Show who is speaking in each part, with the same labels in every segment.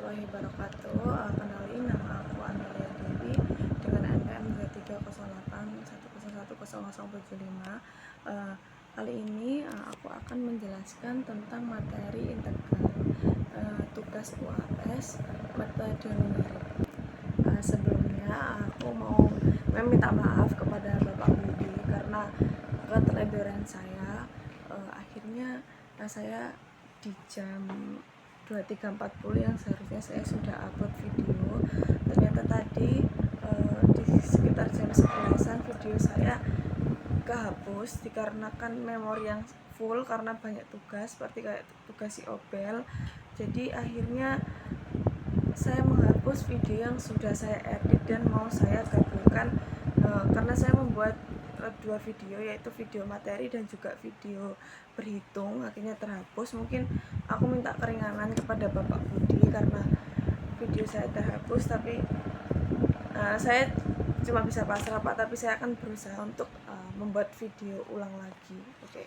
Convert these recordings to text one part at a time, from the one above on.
Speaker 1: warahmatullahi wabarakatuh. Kenalin, nama aku Amelia Dewi dengan NPM 2308101075. Kali ini aku akan menjelaskan tentang materi integral, tugas UAS metode numerik. Sebelumnya aku mau meminta maaf kepada Bapak Budi karena keteledoran saya. Akhirnya saya di jam 23.40 yang seharusnya saya sudah upload video, ternyata tadi di sekitar jam 11-an video saya kehapus dikarenakan memori yang full karena banyak tugas seperti kayak tugas IOBEL. Jadi akhirnya saya menghapus video yang sudah saya edit dan mau saya gabungkan, karena saya membuat dua video, yaitu video materi dan juga video berhitung, akhirnya terhapus. Mungkin aku minta keringanan kepada Bapak Budi karena video saya terhapus, tapi saya cuma bisa pasrah Pak, tapi saya akan berusaha untuk membuat video ulang lagi. Oke.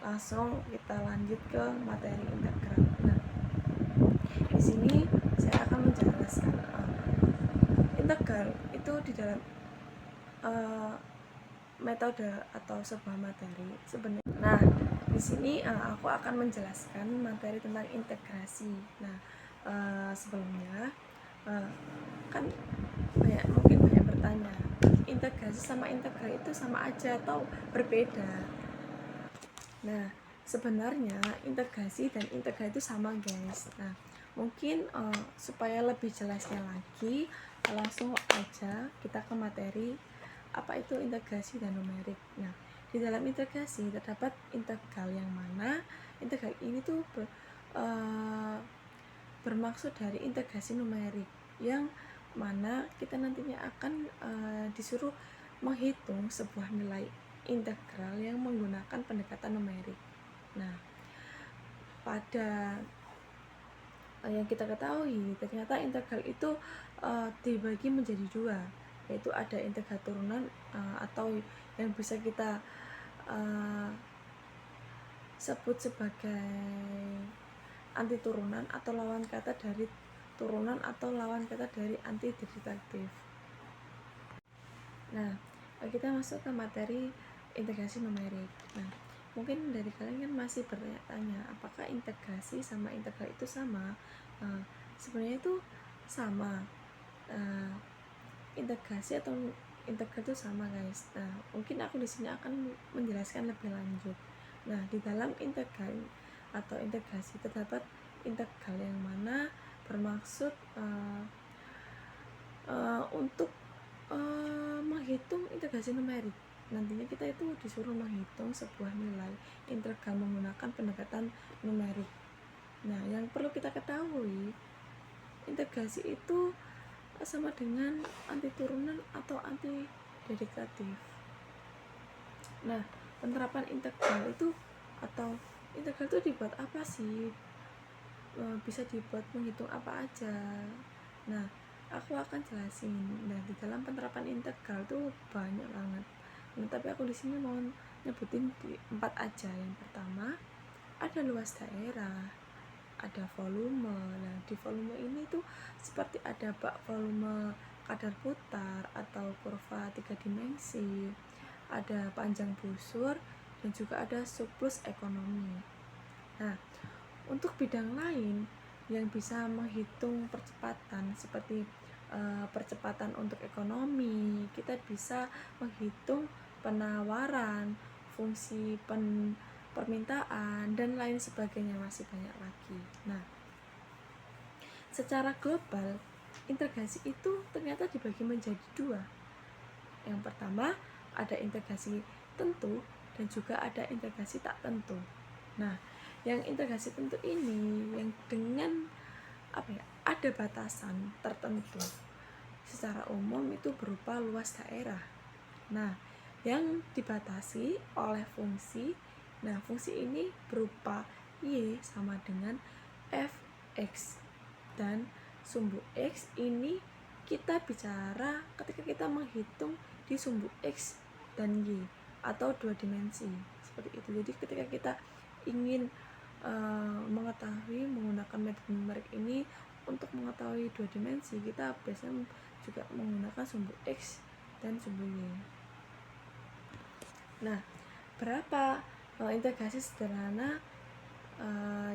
Speaker 1: Langsung kita lanjut ke materi integral. Nah, di sini saya akan menjelaskan integral itu di dalam metode atau sebuah materi sebenarnya. Nah, di sini aku akan menjelaskan materi tentang integrasi. Nah, sebelumnya kan mungkin banyak bertanya, integrasi sama integral itu sama aja atau berbeda? Nah, sebenarnya integrasi dan integral itu sama, guys. Nah, mungkin supaya lebih jelasnya lagi, langsung aja kita ke materi apa itu integrasi dan numerik. Nah, di dalam integrasi terdapat integral yang mana integral ini tuh bermaksud dari integrasi numerik, yang mana kita nantinya akan disuruh menghitung sebuah nilai integral yang menggunakan pendekatan numerik. Nah, pada yang kita ketahui, ternyata integral itu dibagi menjadi dua, yaitu ada integral turunan atau yang bisa kita sebut sebagai anti turunan atau lawan kata dari turunan atau lawan kata dari anti derivatif. Nah, kita masuk ke materi integrasi numerik. Nah, mungkin dari kalian kan masih bertanya apakah integrasi sama integral itu sama? Sebenarnya itu sama. Integrasi atau integral itu sama, guys. Nah, mungkin aku di sini akan menjelaskan lebih lanjut. Nah, di dalam integral atau integrasi terdapat integral yang mana bermaksud untuk menghitung integrasi numerik. Nantinya kita itu disuruh menghitung sebuah nilai integral menggunakan pendekatan numerik. Nah, yang perlu kita ketahui, integrasi itu sama dengan anti turunan atau anti derivatif. Nah, penerapan integral itu atau integral itu dibuat apa sih? Bisa dibuat menghitung apa aja. Nah, aku akan jelasin. Nah, di dalam penerapan integral itu banyak banget. Nah, tapi aku di sini mau nyebutin di 4 aja. Yang pertama, ada luas daerah, ada volume. Nah, di volume ini tuh seperti ada bak volume kadar putar atau kurva 3 dimensi, ada panjang busur, dan juga ada surplus ekonomi. Nah, untuk bidang lain yang bisa menghitung percepatan seperti percepatan untuk ekonomi, kita bisa menghitung penawaran, fungsi permintaan, dan lain sebagainya, masih banyak lagi. Nah, secara global integrasi itu ternyata dibagi menjadi dua. Yang pertama ada integrasi tentu dan juga ada integrasi tak tentu. Nah, yang integrasi tentu ini yang dengan ada batasan tertentu. Secara umum itu berupa luas daerah. Nah, yang dibatasi oleh fungsi. Nah, fungsi ini berupa Y sama dengan Fx, dan sumbu X ini kita bicara ketika kita menghitung di sumbu X dan Y atau dua dimensi seperti itu. Jadi ketika kita ingin mengetahui menggunakan metode numerik ini untuk mengetahui dua dimensi, kita biasanya juga menggunakan sumbu X dan sumbu Y. Nah, berapa integrasi sederhana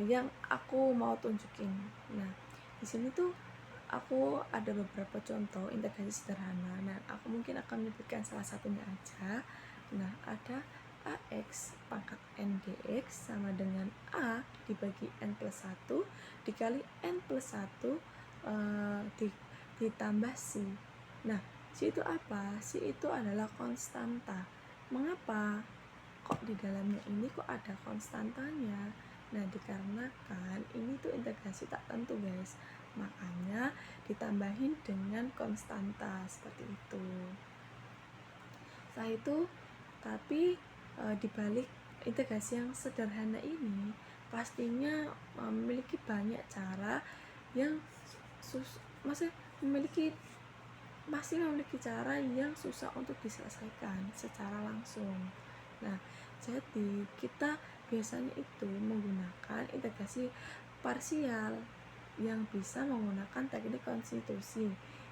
Speaker 1: yang aku mau tunjukin. Nah, di sini tuh aku ada beberapa contoh integrasi sederhana. Nah, aku mungkin akan menyebutkan salah satunya aja. Nah, ada AX pangkat N dx sama dengan A dibagi N plus 1 dikali N plus 1 ditambah C. Nah, C itu apa? C itu adalah konstanta. Mengapa? Kok di dalamnya ini kok ada konstantanya? Nah, dikarenakan ini tuh integrasi tak tentu, guys. Makanya ditambahin dengan konstanta seperti itu. Setelah itu, tapi dibalik integrasi yang sederhana ini pastinya memiliki banyak cara yang masih memiliki cara yang susah untuk diselesaikan secara langsung. Nah, jadi kita biasanya itu menggunakan integrasi parsial yang bisa menggunakan teknik konstitusi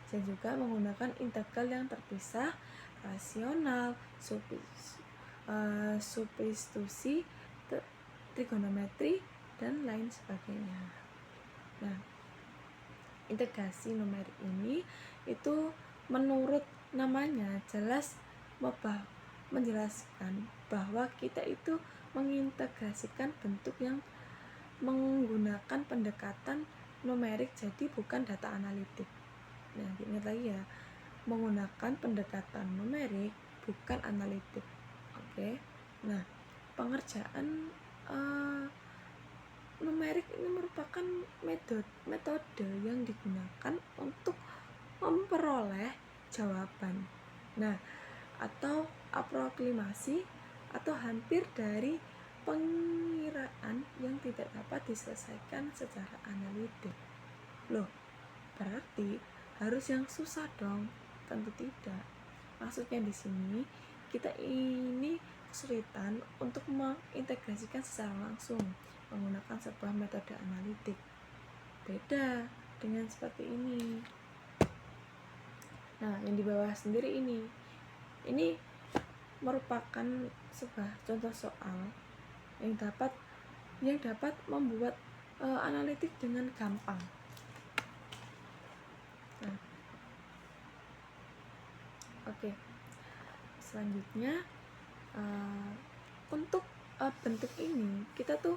Speaker 1: dan juga menggunakan integral yang terpisah, rasional, substitusi, trigonometri, dan lain sebagainya. Nah, integrasi numerik ini itu menurut namanya jelas menjelaskan bahwa kita itu mengintegrasikan bentuk yang menggunakan pendekatan numerik, jadi bukan data analitik. Nah, ingat lagi ya, menggunakan pendekatan numerik bukan analitik. Oke. Nah, pengerjaan numerik ini merupakan metode yang digunakan untuk memperoleh jawaban. Nah, atau aproksimasi atau hampir dari pengiraan yang tidak dapat diselesaikan secara analitik. Loh, berarti harus yang susah dong? Tentu tidak. Maksudnya di sini kita ini kesulitan untuk mengintegrasikan secara langsung menggunakan sebuah metode analitik. Beda dengan seperti ini. Nah, yang di bawah sendiri ini merupakan sebuah contoh soal yang dapat membuat analitik dengan gampang. Nah, oke. Selanjutnya untuk bentuk ini kita tuh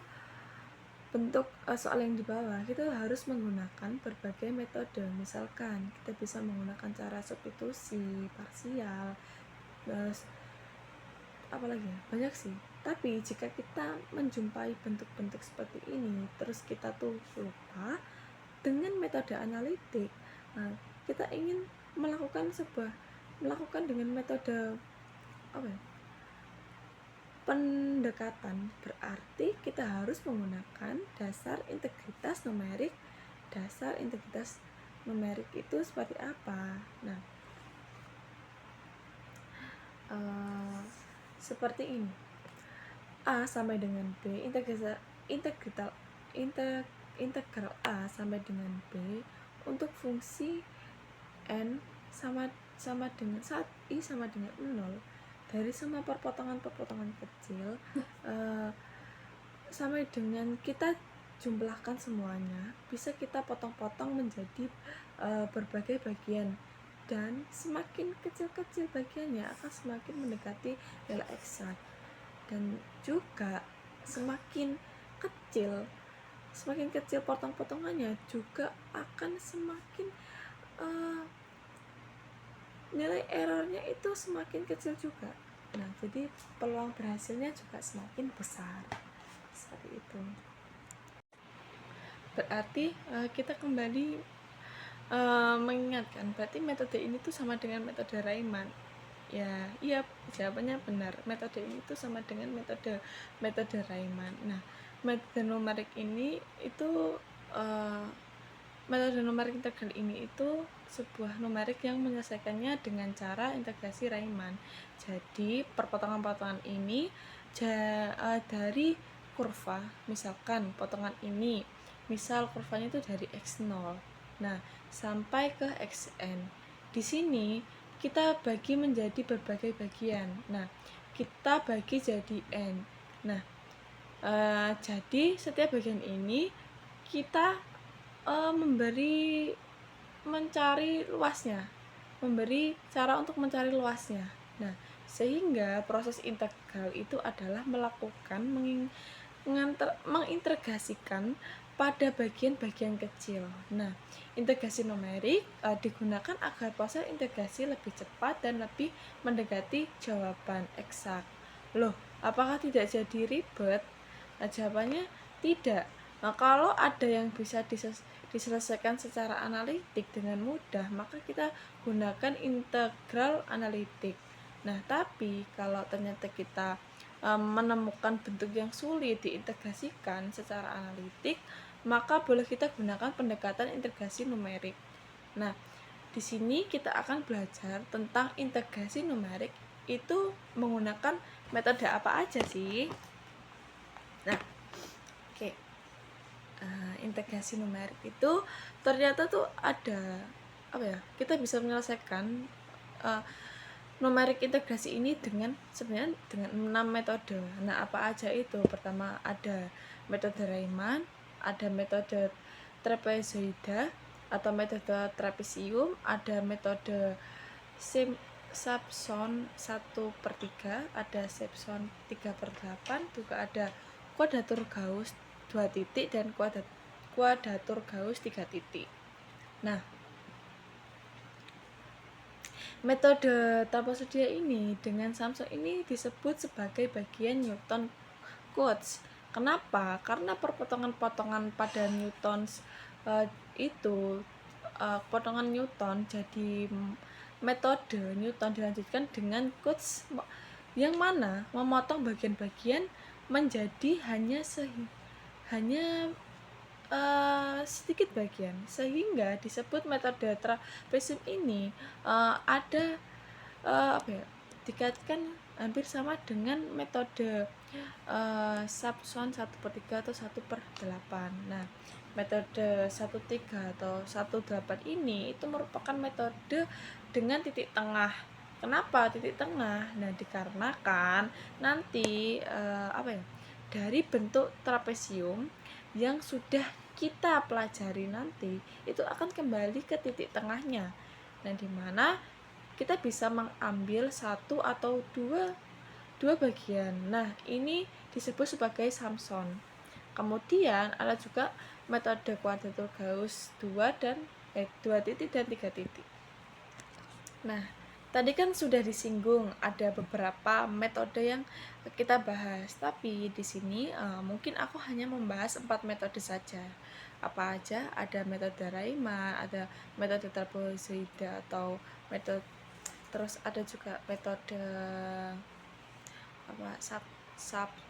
Speaker 1: bentuk soal yang di bawah kita harus menggunakan berbagai metode. Misalkan kita bisa menggunakan cara substitusi, parsial, terus apalagi ya, banyak sih. Tapi jika kita menjumpai bentuk-bentuk seperti ini terus kita tuh lupa dengan metode analitik, nah, kita ingin melakukan dengan metode pendekatan, berarti kita harus menggunakan dasar integritas numerik. Dasar integritas numerik itu seperti apa? Nah, seperti ini. A sampai dengan B, integral A sampai dengan B untuk fungsi n sama dengan saat I sama dengan 0 dari semua perpotongan kecil sampai dengan kita jumlahkan semuanya, bisa kita potong-potong menjadi berbagai bagian, dan semakin kecil-kecil bagiannya akan semakin mendekati nilai eksak, dan juga semakin kecil potong-potongannya juga akan semakin nilai errornya itu semakin kecil juga. Nah, jadi peluang berhasilnya juga semakin besar. Seperti itu. Berarti kita kembali mengingatkan, berarti metode ini tuh sama dengan metode Riemann. Ya, iya, jawabannya benar. Metode ini tuh sama dengan metode Riemann. Nah, metode numerik ini itu metode numerik integral ini itu sebuah numerik yang menyelesaikannya dengan cara integrasi Riemann. Jadi perpotongan-potongan ini dari kurva, misalkan potongan ini Misal kurvanya itu dari x0. Nah, sampai ke xn. Di sini kita bagi menjadi berbagai bagian. Nah, kita bagi jadi n. Nah, jadi setiap bagian ini kita mencari luasnya, memberi cara untuk mencari luasnya. Nah, sehingga proses integral itu adalah melakukan mengintegrasikan pada bagian-bagian kecil. Nah, integrasi numerik digunakan agar proses integrasi lebih cepat dan lebih mendekati jawaban eksak. Loh, apakah tidak jadi ribet? Nah, jawabannya tidak. Nah, kalau ada yang bisa diselesaikan secara analitik dengan mudah, maka kita gunakan integral analitik. Nah, tapi kalau ternyata kita menemukan bentuk yang sulit diintegrasikan secara analitik, maka boleh kita gunakan pendekatan integrasi numerik. Nah, di sini kita akan belajar tentang integrasi numerik itu menggunakan metode apa aja sih? Nah, oke. Integrasi numerik itu ternyata tuh ada kita bisa menyelesaikan numerik integrasi ini sebenarnya dengan 6 metode. Nah, apa aja itu? Pertama ada metode Riemann, ada metode trapezoida atau metode trapesium, ada metode Simpson 1/3, ada Simpson 3/8, juga ada kuadratur Gauss 2 titik dan kuadratur Gauss 3 titik. Nah, metode tanpa sedia ini dengan Simpson ini disebut sebagai bagian Newton Cotes. Kenapa? Karena perpotongan-potongan pada Newton potongan Newton, jadi metode Newton dilanjutkan dengan Cotes yang mana memotong bagian-bagian menjadi hanya sedikit bagian, sehingga disebut metode trapesium ini dikaitkan hampir sama dengan metode Simpson 1/3 atau 1/8. Nah, metode 1/3 atau 1/8 ini itu merupakan metode dengan titik tengah. Kenapa titik tengah? Nah, dikarenakan nanti dari bentuk trapesium yang sudah kita pelajari nanti itu akan kembali ke titik tengahnya. Nah, di mana kita bisa mengambil satu atau dua bagian. Nah, ini disebut sebagai Simpson. Kemudian ada juga metode kuadratur Gauss 2 titik dan 3 titik. Nah, tadi kan sudah disinggung ada beberapa metode yang kita bahas, tapi di sini mungkin aku hanya membahas 4 metode saja. Apa aja? Ada metode Riemann, ada metode trapezoida atau metode, terus ada juga metode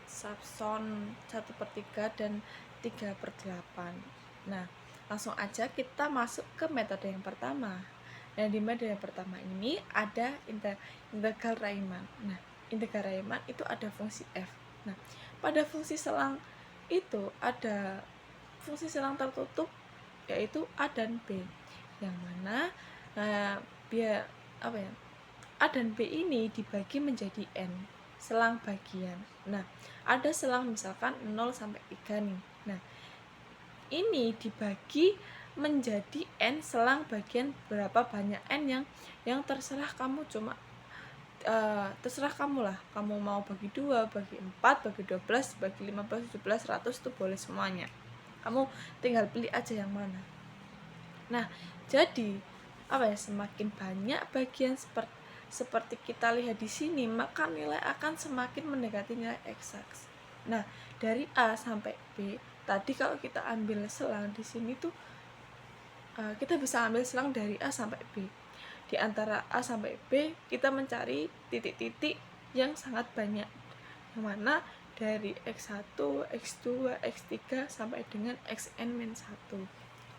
Speaker 1: Simpson 1/3 dan 3/8. Nah, langsung aja kita masuk ke metode yang pertama. Dan di metode yang pertama ini ada integral Riemann. Nah, integral Riemann itu ada fungsi f. Nah, pada fungsi selang itu ada fungsi selang tertutup yaitu a dan b, yang mana a dan b ini dibagi menjadi n selang bagian. Nah, ada selang misalkan 0 sampai 3 nih. Nah, ini dibagi menjadi n selang bagian berapa banyak n yang terserah kamu, terserah kamu lah. Kamu mau bagi 2, bagi 4, bagi 12, bagi 15, 17, 100 itu boleh semuanya. Kamu tinggal pilih aja yang mana. Nah, jadi semakin banyak bagian seperti kita lihat di sini, maka nilai akan semakin mendekati nilai eksak. Nah, dari A sampai B, tadi kalau kita ambil selang di sini tuh kita bisa ambil selang dari A sampai B. Di antara A sampai B, kita mencari titik-titik yang sangat banyak, yang mana dari X1, X2, X3 sampai dengan Xn-1.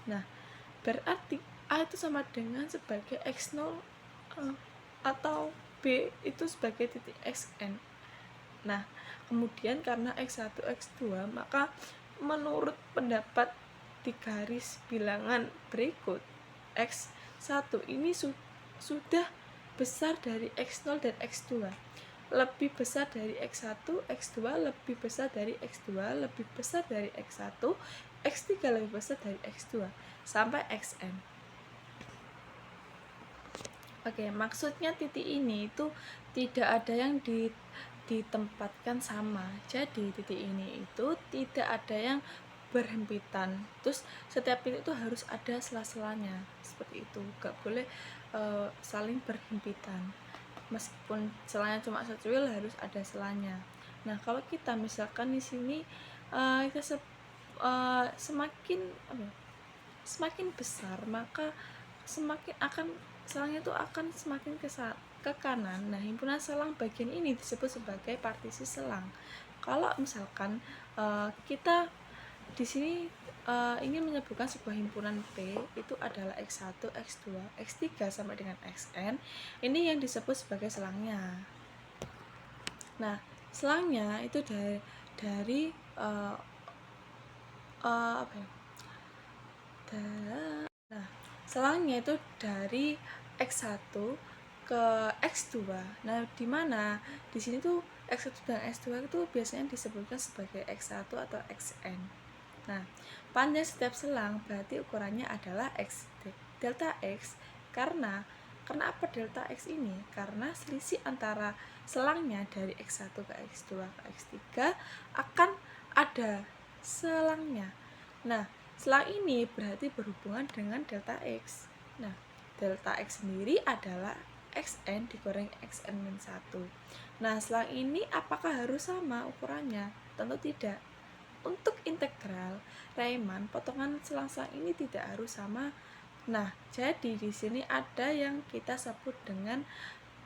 Speaker 1: Nah, berarti A itu sama dengan sebagai X0 atau B itu sebagai titik Xn. Nah, kemudian karena X1, X2, maka menurut pendapat di garis bilangan berikut, X1 ini sudah besar dari X0 dan X2, lebih besar dari X1, X2 lebih besar dari X2, lebih besar dari X1, X3 lebih besar dari X2, sampai Xn. Oke, maksudnya titik ini itu tidak ada yang ditempatkan sama. Jadi titik ini itu tidak ada yang berhempitan. Terus setiap titik itu harus ada sela-selanya. Seperti itu. Gak boleh saling berhempitan. Meskipun selanya cuma secuil, harus ada selanya. Nah, kalau kita misalkan di sini semakin besar, maka semakin akan selangnya itu akan semakin ke kanan. Nah, himpunan selang bagian ini disebut sebagai partisi selang. Kalau misalkan kita di sini ingin menyebutkan sebuah himpunan P itu adalah X1, X2, X3 sampai dengan Xn, ini yang disebut sebagai selangnya. Nah, selangnya itu dari Nah, selangnya itu dari X1 ke X2. Nah, di mana di sini tuh X1 dan X2 itu biasanya disebutkan sebagai X1 atau Xn. Nah, panjang setiap selang berarti ukurannya adalah X delta X. Karena apa delta X ini? Karena selisih antara selangnya dari X1 ke X2 ke X3 akan ada selangnya. Nah, selang ini berarti berhubungan dengan delta X. Nah, delta X sendiri adalah Xn dikurang Xn-1. Nah, selang ini apakah harus sama ukurannya? Tentu tidak. Untuk integral Riemann, potongan selang-selang ini tidak harus sama. Nah, jadi di sini ada yang kita sebut dengan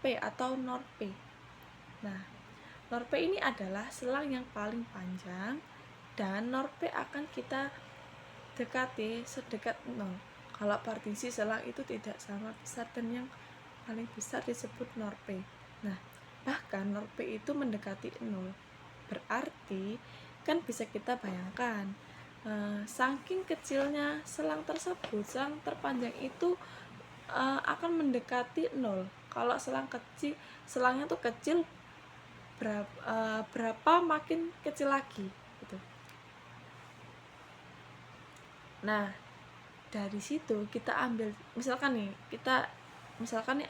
Speaker 1: P atau nor P. Nah, nor P ini adalah selang yang paling panjang dan nor P akan kita dekati sedekat 0. Kalau partisi selang itu tidak sama besar dan yang paling besar disebut nor P. Nah, bahkan nor P itu mendekati 0. Berarti kan bisa kita bayangkan saking kecilnya selang tersebut, selang terpanjang itu akan mendekati 0. Kalau selangnya tuh kecil, berapa makin kecil lagi gitu. Nah, dari situ kita ambil, misalkan nih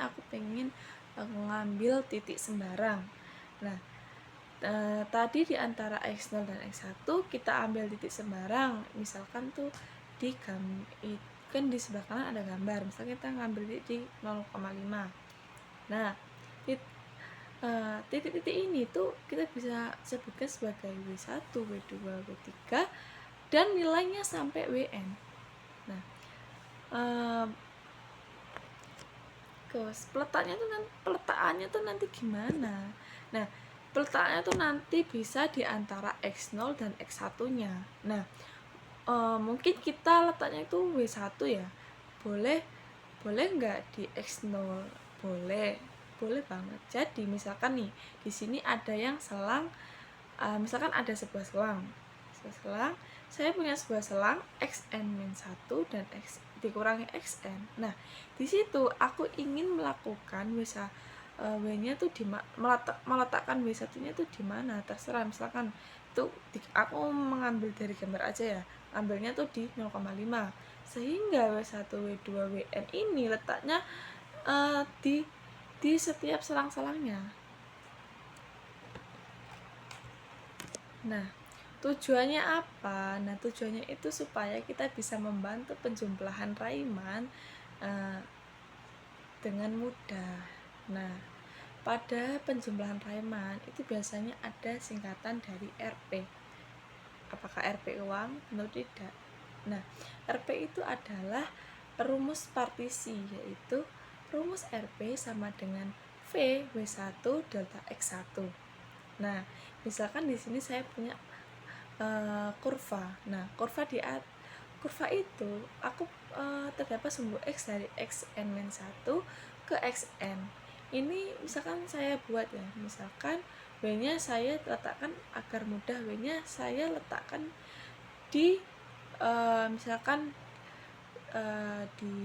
Speaker 1: aku pengen mengambil titik sembarang. Nah, tadi di antara X0 dan X1 kita ambil titik sembarang. Misalkan tuh kan di sebelah kanan ada gambar, misalnya kita ngambil titik di 0,5. Nah, titik-titik ini tuh kita bisa sebutkan sebagai W1, W2, W3 dan nilainya sampai Wn. Nah, peletakannya tuh nanti gimana? Nah, peletakannya tuh nanti bisa di antara X0 dan X1-nya. Nah, mungkin kita letaknya itu W1 ya. Boleh nggak di X0? Boleh banget. Jadi misalkan nih, di sini ada yang selang, misalkan ada sebuah selang, saya punya sebuah selang Xn-1 dan X dikurangi Xn. Nah, di situ aku ingin melakukan W-nya tuh meletakkan W1-nya tuh di mana? Terserah, misalkan tuh aku mengambil dari gambar aja ya. Ambilnya tuh di 0,5. Sehingga W1, W2, Wn ini letaknya di setiap selang-selangnya. Nah, tujuannya apa? Nah, tujuannya itu supaya kita bisa membantu penjumlahan Riemann dengan mudah. Nah, pada penjumlahan Riemann itu biasanya ada singkatan dari RP. Apakah RP uang? Tentu tidak. Nah, RP itu adalah rumus partisi, yaitu rumus RP sama dengan V W1 delta X1. Nah, misalkan di sini saya punya kurva. Nah, kurva itu aku terdapat sumbu X dari Xn-1 ke Xn. Ini misalkan saya buat ya, misalkan W-nya saya letakkan agar mudah, W-nya saya letakkan di misalkan di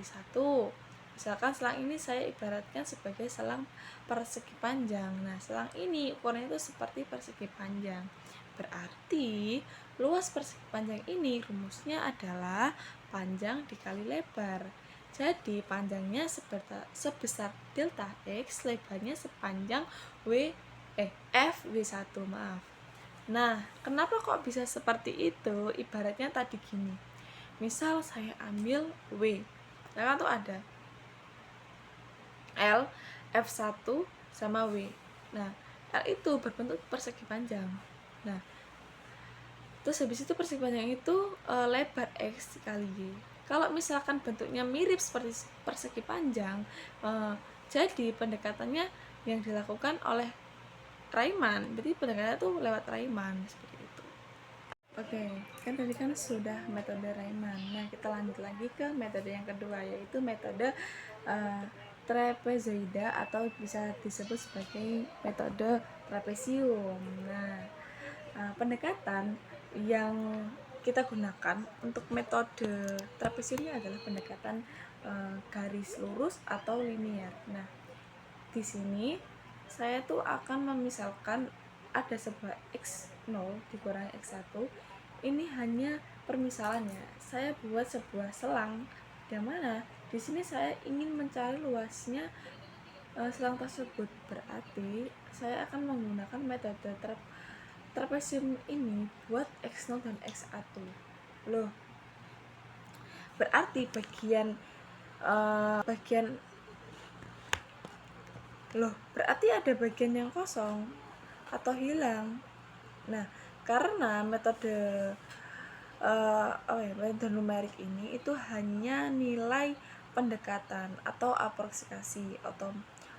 Speaker 1: satu, misalkan selang ini saya ibaratkan sebagai selang persegi panjang. Nah, selang ini ukurannya itu seperti persegi panjang, berarti luas persegi panjang ini rumusnya adalah panjang dikali lebar. Jadi panjangnya sebesar delta X, lebarnya sepanjang f W1, maaf. Nah, kenapa kok bisa seperti itu? Ibaratnya tadi gini, misal saya ambil W, nah kan tuh ada L, F1 sama W. Nah, L itu berbentuk persegi panjang. Nah, terus habis itu persegi panjang itu lebar X kali Y. Kalau misalkan bentuknya mirip seperti persegi panjang, jadi pendekatannya yang dilakukan oleh Riemann, berarti pendekatannya itu lewat Riemann seperti itu. Oke, kan tadi kan sudah metode Riemann. Nah, kita lanjut lagi ke metode yang kedua, yaitu metode trapezoida atau bisa disebut sebagai metode trapesium. Nah, pendekatan yang kita gunakan untuk metode trapesiumnya adalah pendekatan garis lurus atau linear. Nah, di sini saya tuh akan memisalkan ada sebuah x0 dikurangi x1. Ini hanya permisalannya. Saya buat sebuah selang yang mana di sini saya ingin mencari luasnya selang tersebut. Berarti saya akan menggunakan metode trapesium ini buat x0 dan x1. Loh, berarti berarti ada bagian yang kosong atau hilang. Nah, karena metode metode numerik ini itu hanya nilai pendekatan atau aproksimasi,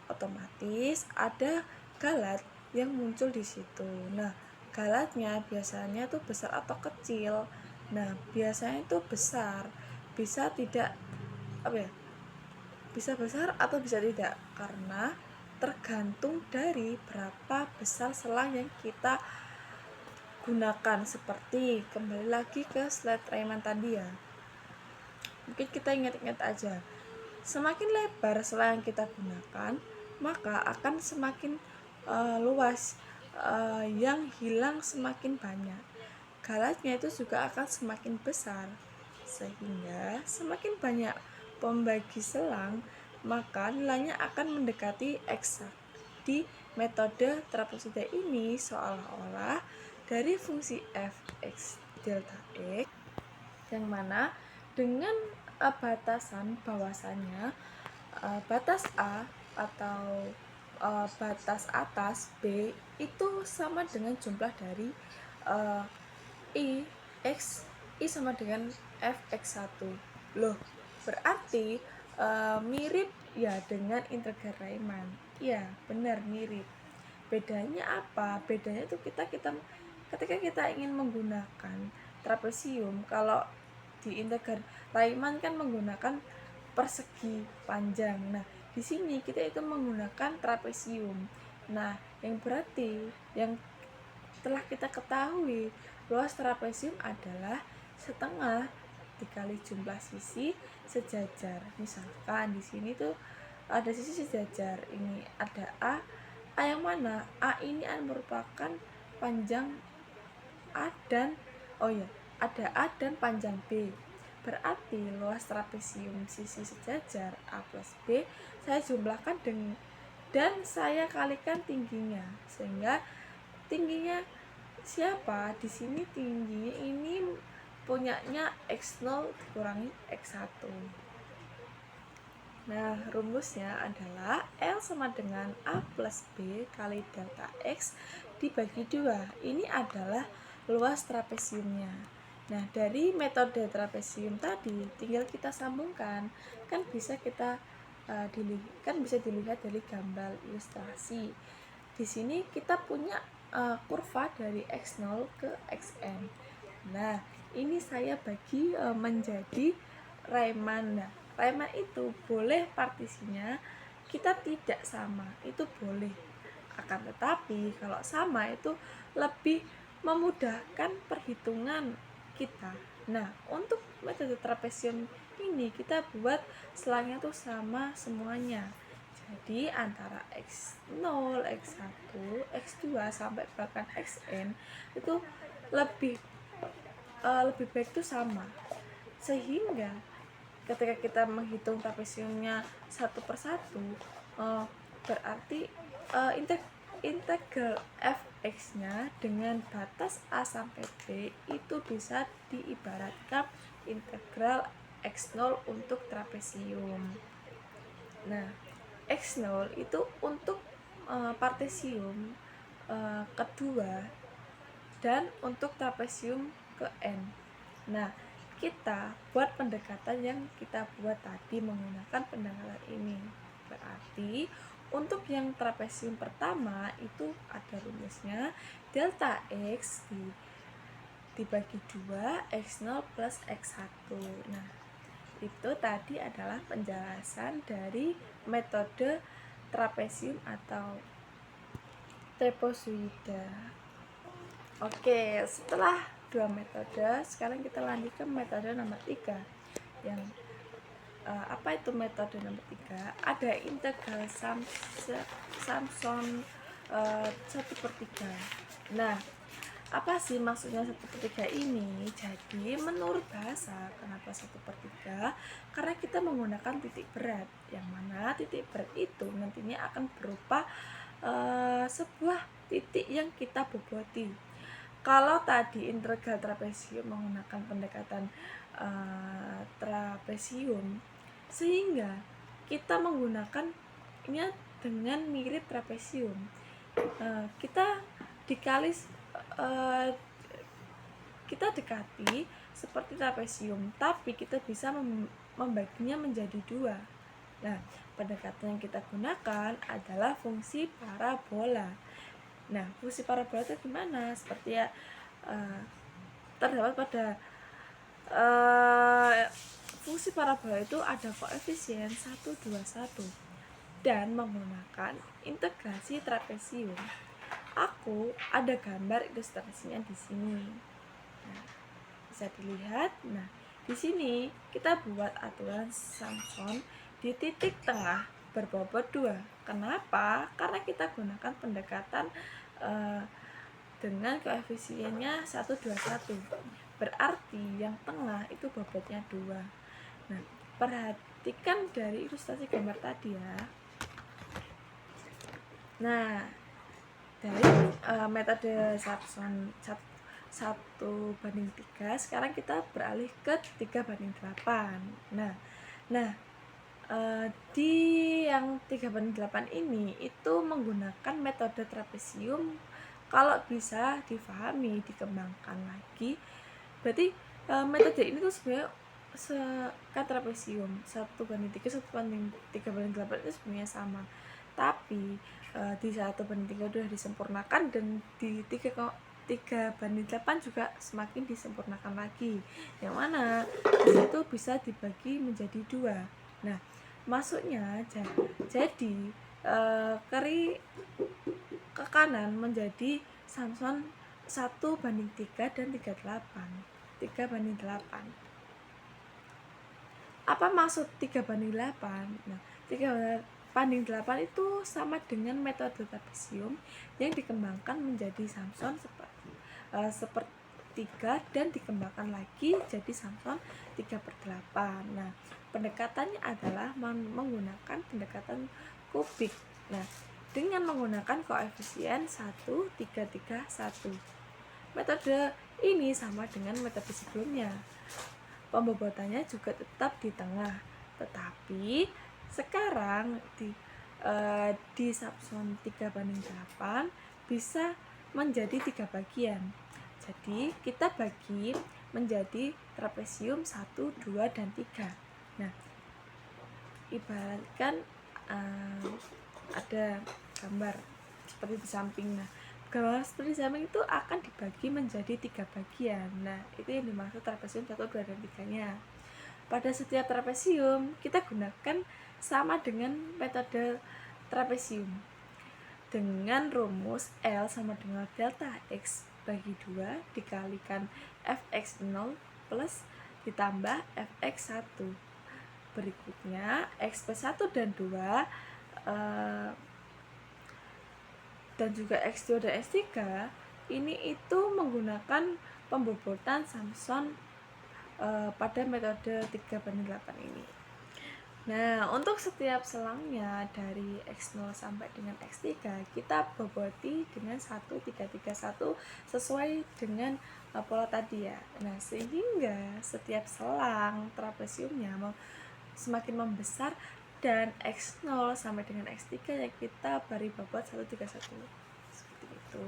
Speaker 1: otomatis ada galat yang muncul di situ. Nah, galatnya biasanya tuh besar atau kecil. Nah, biasanya itu besar, bisa tidak bisa besar atau bisa tidak, karena tergantung dari berapa besar selang yang kita gunakan. Seperti kembali lagi ke slide Riemann tadi ya, mungkin kita ingat-ingat aja, semakin lebar selang yang kita gunakan maka akan semakin luas, yang hilang semakin banyak, galatnya itu juga akan semakin besar, sehingga semakin banyak pembagi selang maka nilainya akan mendekati eksak. Di metode trapezoida ini seolah-olah dari fungsi f(x) delta x yang mana dengan batasan bahwasannya batas A atau batas atas B itu sama dengan jumlah dari I sama dengan fx1. Loh, berarti mirip ya dengan integral Riemann. Ya, benar mirip. Bedanya apa? Bedanya itu ketika kita ingin menggunakan trapesium, kalau di integral Riemann kan menggunakan persegi panjang. Nah, di sini kita itu menggunakan trapesium. Nah, yang berarti yang telah kita ketahui luas trapesium adalah setengah dikali jumlah sisi sejajar. Misalkan di sini tuh ada sisi sejajar, ini ada A yang mana? A ini merupakan panjang A dan ada A dan panjang B. Berarti luas trapesium sisi sejajar A plus B saya jumlahkan dan saya kalikan tingginya, sehingga tingginya siapa? Di sini tingginya ini punyanya x0 dikurangi x1. Nah, rumusnya adalah L sama dengan A plus B kali delta X dibagi 2. Ini adalah luas trapesiumnya. Nah, dari metode trapesium tadi tinggal kita sambungkan. Kan bisa dilihat dari gambar ilustrasi. Di sini kita punya kurva dari x0 ke xn. Nah, ini saya bagi menjadi Riemann. Nah, Riemann itu boleh partisinya kita tidak sama, itu boleh. Akan tetapi kalau sama itu lebih memudahkan perhitungan kita. Nah, untuk metode trapesium ini kita buat selangnya tuh sama semuanya. Jadi antara X0, X1, X2 sampai bahkan Xn itu lebih lebih baik tuh sama. Sehingga ketika kita menghitung trapesiumnya satu persatu, berarti integral fx-nya dengan batas a sampai b itu bisa diibaratkan integral x0 untuk trapesium. Nah, x0 itu untuk partesium kedua dan untuk trapesium ke n. Nah, kita buat pendekatan yang kita buat tadi menggunakan pendekatan ini. Berarti untuk yang trapesium pertama itu ada rumusnya delta x dibagi 2 x0 plus x1. Nah, itu tadi adalah penjelasan dari metode trapesium atau trapezoida. Oke, setelah dua metode, sekarang kita lanjut ke metode nomor 3. Yang apa itu metode nomor 3? Ada integral Samson 1/3. Nah, apa sih maksudnya 1/3 ini? Jadi menurut bahasa, kenapa 1/3? Karena kita menggunakan titik berat, yang mana titik berat itu nantinya akan berupa sebuah titik yang kita boboti. Kalau tadi integral trapesium menggunakan pendekatan trapesium, sehingga kita menggunakannya dengan mirip trapesium. Kita dekati seperti trapesium, tapi kita bisa membaginya menjadi dua. Nah, pendekatan yang kita gunakan adalah fungsi parabola. Nah, fungsi parabola itu gimana? Seperti ya terdapat pada fungsi parabola itu ada koefisien 1, 2, 1 dan menggunakan integrasi trapesium. Aku ada gambar ilustrasinya di sini. Nah, bisa dilihat. Nah, di sini kita buat aturan Samson di titik tengah berbobot 2. Kenapa? Karena kita gunakan pendekatan dengan koefisiennya 1, 2, 1. Berarti yang tengah itu bobotnya 2. Nah, perhatikan dari ilustrasi gambar tadi ya. Nah, dari metode Samson 1/3, sekarang kita beralih ke 3/8. Nah, di yang 3/8 ini itu menggunakan metode trapesium. Kalau bisa difahami, dikembangkan lagi, berarti metode ini tuh sebenarnya kan trapesium 1/3, 1/3/8 itu sebenarnya sama, tapi di 1/3 sudah disempurnakan dan di 3/8 juga semakin disempurnakan lagi, yang mana itu bisa dibagi menjadi 2. Nah, maksudnya jadi ke kanan menjadi Samson 1/3 dan 3/8. Apa maksud 3/8? Nah, 3/8 itu sama dengan metode trapesium yang dikembangkan menjadi Samson sepertiga dan dikembangkan lagi jadi Samson 3/8. Nah, pendekatannya adalah menggunakan pendekatan kubik. Nah, dengan menggunakan koefisien 1, 3, 3, 1. Metode ini sama dengan metode sebelumnya. Pembobotannya juga tetap di tengah, tetapi sekarang di Samson 3/8 bisa menjadi 3 bagian. Jadi kita bagi menjadi trapesium 1, 2, dan 3. Nah, ibaratkan ada gambar seperti di samping. Nah, gambar seperti di samping itu akan dibagi menjadi 3 bagian. Nah, itu yang dimaksud trapesium 1, 2, dan 3-nya. Pada setiap trapesium kita gunakan sama dengan metode trapesium dengan rumus L sama dengan delta X bagi 2 dikalikan fx0 plus ditambah fx1. Berikutnya x plus 1 dan 2 dan juga x2 dan x3 ini itu menggunakan pembobotan Samson pada metode 3/8 ini. Nah, untuk setiap selangnya dari x0 sampai dengan x3 kita boboti dengan 1331 sesuai dengan pola tadi ya. Nah, sehingga setiap selang trapesiumnya semakin membesar dan x0 sampai dengan x3 ya kita beri bobot 131 seperti itu.